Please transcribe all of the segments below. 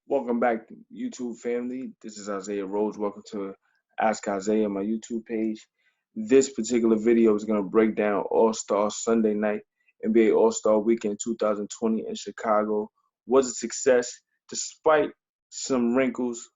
Welcome back, YouTube family. This is Isaiah Rhodes. Welcome to Ask Isaiah, my YouTube page. This particular video is going to break down All-Star Sunday night, NBA All-Star Weekend 2020 in Chicago. Was a success despite some wrinkles.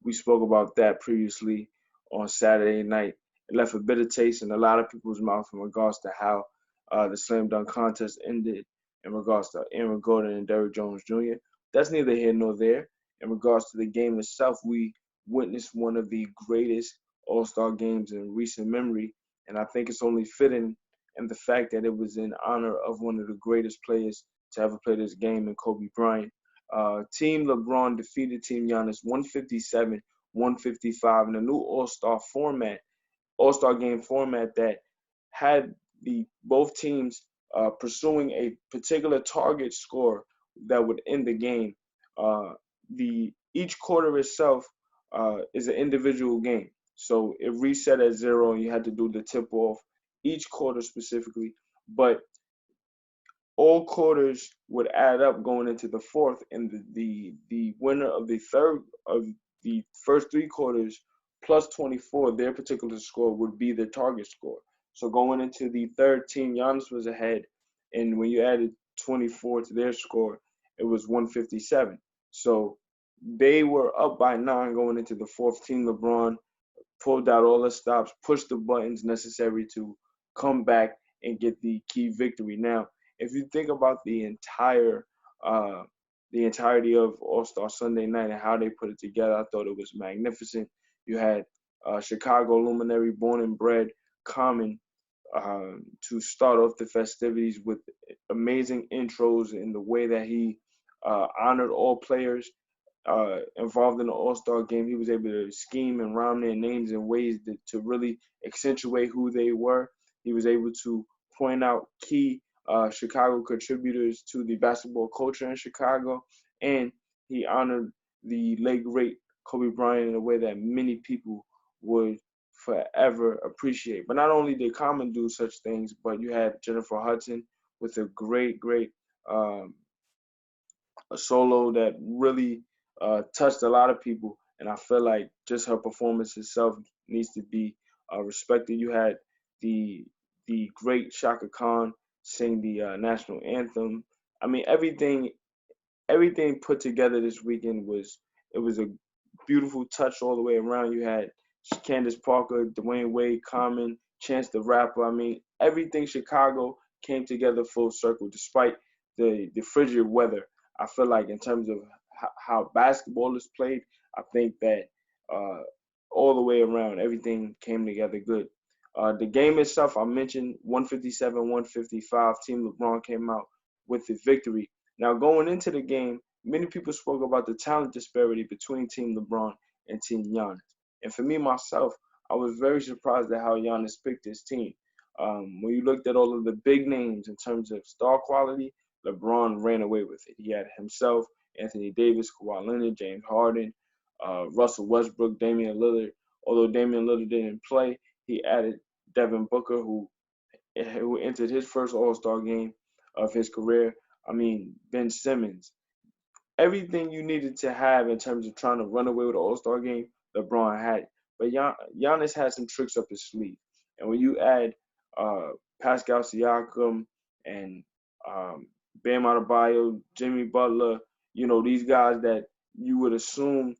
We spoke about that previously on Saturday night. It left a bitter taste in a lot of people's mouth in regards to how the slam dunk contest ended in regards to Aaron Gordon and Derrick Jones Jr. That's neither here nor there. In regards to the game itself, we witnessed one of the greatest All-Star games in recent memory, and I think it's only fitting in the fact that it was in honor of one of the greatest players to ever play this game in Kobe Bryant. Team LeBron defeated Team Giannis 157-155 in a new All-Star game format that had the both teams pursuing a particular target score that would end the game. The each quarter itself is an individual game, so it reset at 0, and you had to do the tip off each quarter specifically. But all quarters would add up going into the fourth, and the winner of the first three quarters plus 24, their particular score would be the target score. So going into the third, Team Giannis was ahead, and when you added 24 to their score, it was 157. So they were up by 9 going into the fourth. Team LeBron pulled out all the stops, pushed the buttons necessary to come back and get the key victory. Now, if you think about the entirety of All-Star Sunday night and how they put it together, I thought it was magnificent. You had Chicago luminary, born and bred, Common, to start off the festivities with amazing intros in the way that he honored all players involved in the All-Star game. He was able to scheme and rhyme their names in ways to really accentuate who they were. He was able to point out key Chicago contributors to the basketball culture in Chicago, and he honored the late great Kobe Bryant in a way that many people would forever appreciate. But not only did Common do such things, but you had Jennifer Hudson with a great a solo that really touched a lot of people, and I feel like just her performance itself needs to be respected. You had the great Shaka Khan sing the national anthem. I mean, everything put together this weekend was a beautiful touch all the way around. You had Candace Parker, Dwayne Wade, Common, Chance the Rapper. I mean, everything Chicago came together full circle, despite the frigid weather. I feel like in terms of how basketball is played, I think that uh, all the way around, everything came together good. The game itself, I mentioned 157-155. Team LeBron came out with the victory. Now, going into the game, many people spoke about the talent disparity between Team LeBron and Team Giannis. And for me, myself, I was very surprised at how Giannis picked his team. When you looked at all of the big names in terms of star quality, LeBron ran away with it. He had himself, Antony Davis, Kawhi Leonard, James Harden, Russell Westbrook, Damian Lillard. Although Damian Lillard didn't play, he added Devin Booker, who entered his first All-Star game of his career. I mean, Ben Simmons. Everything you needed to have in terms of trying to run away with the All-Star game, LeBron had it. But Giannis had some tricks up his sleeve. And when you add uh, Pascal Siakam and Bam Adebayo, Jimmy Butler, these guys that you would assume,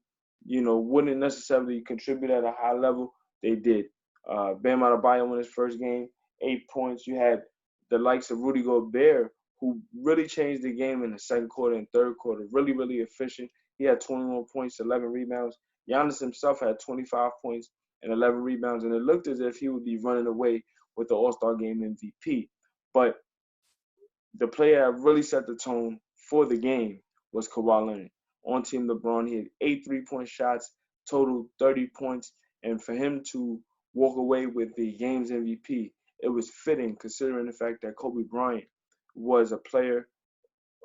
wouldn't necessarily contribute at a high level, they did. Bam Adebayo in his first game, 8 points. You had the likes of Rudy Gobert, who really changed the game in the second quarter and third quarter. Really efficient. He had 21 points, 11 rebounds. Giannis himself had 25 points and 11 rebounds, and it looked as if he would be running away with the All-Star Game MVP. But the player that really set the tone for the game was Kawhi Leonard. On Team LeBron, he had 8 3-point shots, total 30 points, and for him to walk away with the game's MVP, it was fitting considering the fact that Kobe Bryant was a player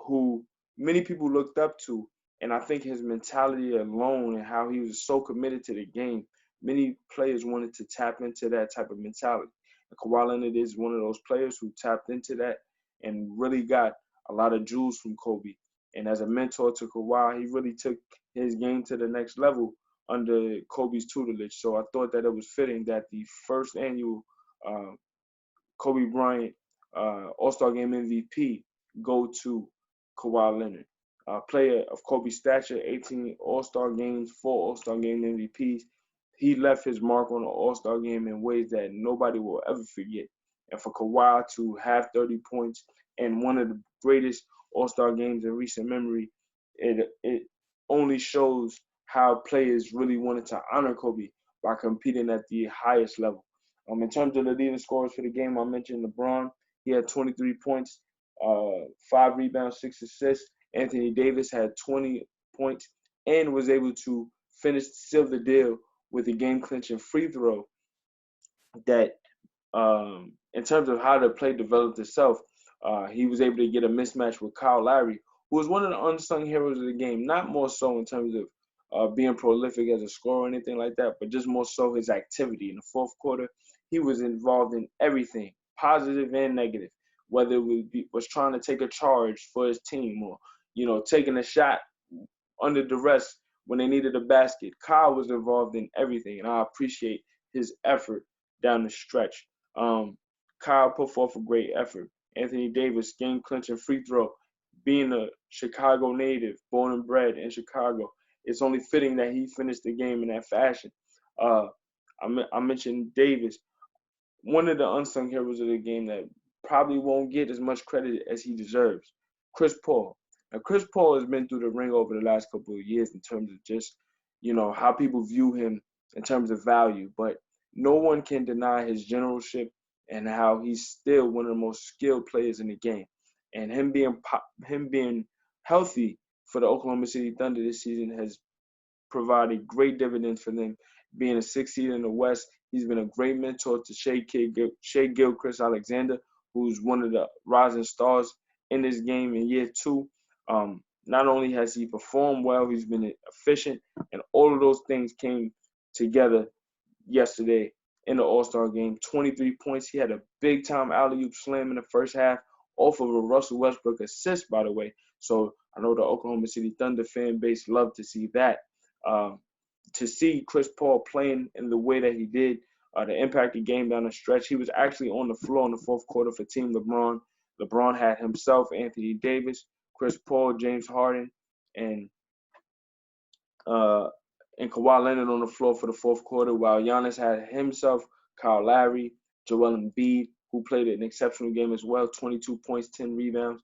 who many people looked up to, and I think his mentality alone and how he was so committed to the game, many players wanted to tap into that type of mentality. And Kawhi Leonard is one of those players who tapped into that and really got a lot of jewels from Kobe. And as a mentor to Kawhi, he really took his game to the next level under Kobe's tutelage. So I thought that it was fitting that the first annual uh, Kobe Bryant All-Star Game MVP go to Kawhi Leonard. Player of Kobe's stature, 18 All-Star games, 4 All-Star Game MVPs. He left his mark on the All-Star Game in ways that nobody will ever forget. And for Kawhi to have 30 points in one of the greatest All-Star games in recent memory, it only shows how players really wanted to honor Kobe by competing at the highest level. In terms of the leading scorers for the game, I mentioned LeBron. He had 23 points, 5 rebounds, 6 assists. Antony Davis had 20 points and was able to seal the deal with a game-clinching free throw that, in terms of how the play developed itself, he was able to get a mismatch with Kyle Lowry, who was one of the unsung heroes of the game, not more so in terms of being prolific as a scorer or anything like that, but just more so his activity. In the fourth quarter, he was involved in everything, positive and negative, whether it was trying to take a charge for his team or, taking a shot under duress when they needed a basket. Kyle was involved in everything, and I appreciate his effort down the stretch. Kyle put forth a great effort. Antony Davis, game-clinching free throw. Being a Chicago native, born and bred in Chicago, it's only fitting that he finished the game in that fashion. I mentioned Davis, one of the unsung heroes of the game that probably won't get as much credit as he deserves. Chris Paul. Now, Chris Paul has been through the ring over the last couple of years in terms of just, how people view him in terms of value. But no one can deny his generalship and how he's still one of the most skilled players in the game. And him being healthy for the Oklahoma City Thunder this season has provided great dividends for them. Being a sixth seed in the West, he's been a great mentor to Shai Gilgeous-Alexander, who's one of the rising stars in this game in year 2. Not only has he performed well, he's been efficient, and all of those things came together yesterday in the All-Star game. 23 points. He had a big-time alley-oop slam in the first half off of a Russell Westbrook assist, by the way. So I know the Oklahoma City Thunder fan base loved to see that. To see Chris Paul playing in the way that he did, the impacted game down the stretch. He was actually on the floor in the fourth quarter for Team LeBron. LeBron had himself, Antony Davis, Chris Paul, James Harden, and Kawhi Leonard on the floor for the fourth quarter, while Giannis had himself, Kyle Lowry, Joel Embiid, who played an exceptional game as well, 22 points, 10 rebounds,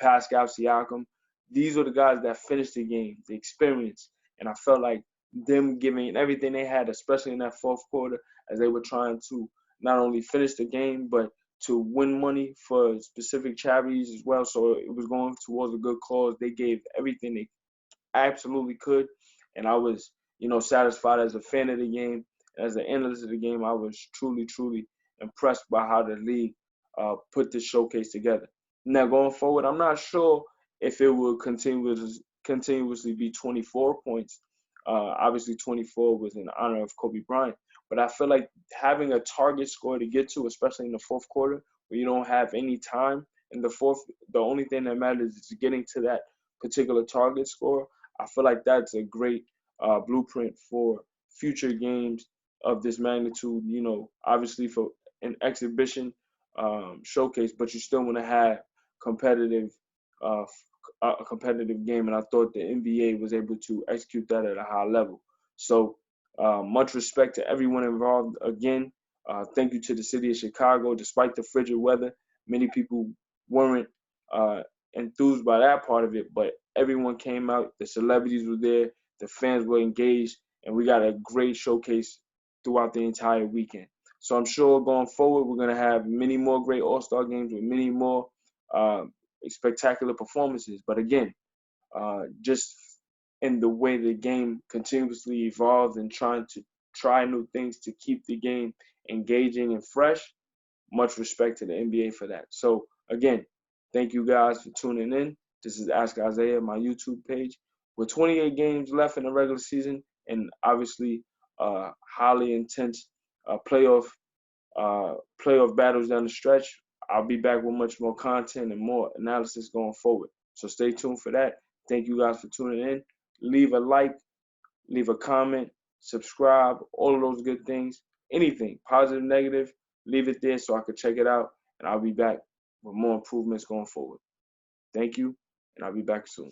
Pascal Siakam. These are the guys that finished the game, the experience, and I felt like them giving everything they had, especially in that fourth quarter, as they were trying to not only finish the game, but to win money for specific charities as well. So it was going towards a good cause. They gave everything they absolutely could. And I was, satisfied as a fan of the game. As an analyst of the game, I was truly, truly impressed by how the league put this showcase together. Now, going forward, I'm not sure if it will continuously be 24 points. Obviously, 24 was in honor of Kobe Bryant. But I feel like having a target score to get to, especially in the fourth quarter, where you don't have any time in the fourth, the only thing that matters is getting to that particular target score. I feel like that's a great blueprint for future games of this magnitude. Obviously for an exhibition showcase, but you still want to have a competitive game, and I thought the NBA was able to execute that at a high level. So much respect to everyone involved. Again, thank you to the city of Chicago. Despite the frigid weather, many people weren't enthused by that part of it, but everyone came out. The celebrities were there, the fans were engaged, and we got a great showcase throughout the entire weekend. So I'm sure going forward, we're going to have many more great All-Star games with many more spectacular performances. But again, just in the way the game continuously evolves and trying to try new things to keep the game engaging and fresh, much respect to the NBA for that. So again, thank you guys for tuning in. This is Ask Isaiah, my YouTube page. With 28 games left in the regular season and obviously highly intense playoff battles down the stretch, I'll be back with much more content and more analysis going forward. So stay tuned for that. Thank you guys for tuning in. Leave a like, leave a comment, subscribe, all of those good things. Anything, positive, negative, leave it there so I can check it out. And I'll be back with more improvements going forward. Thank you, and I'll be back soon.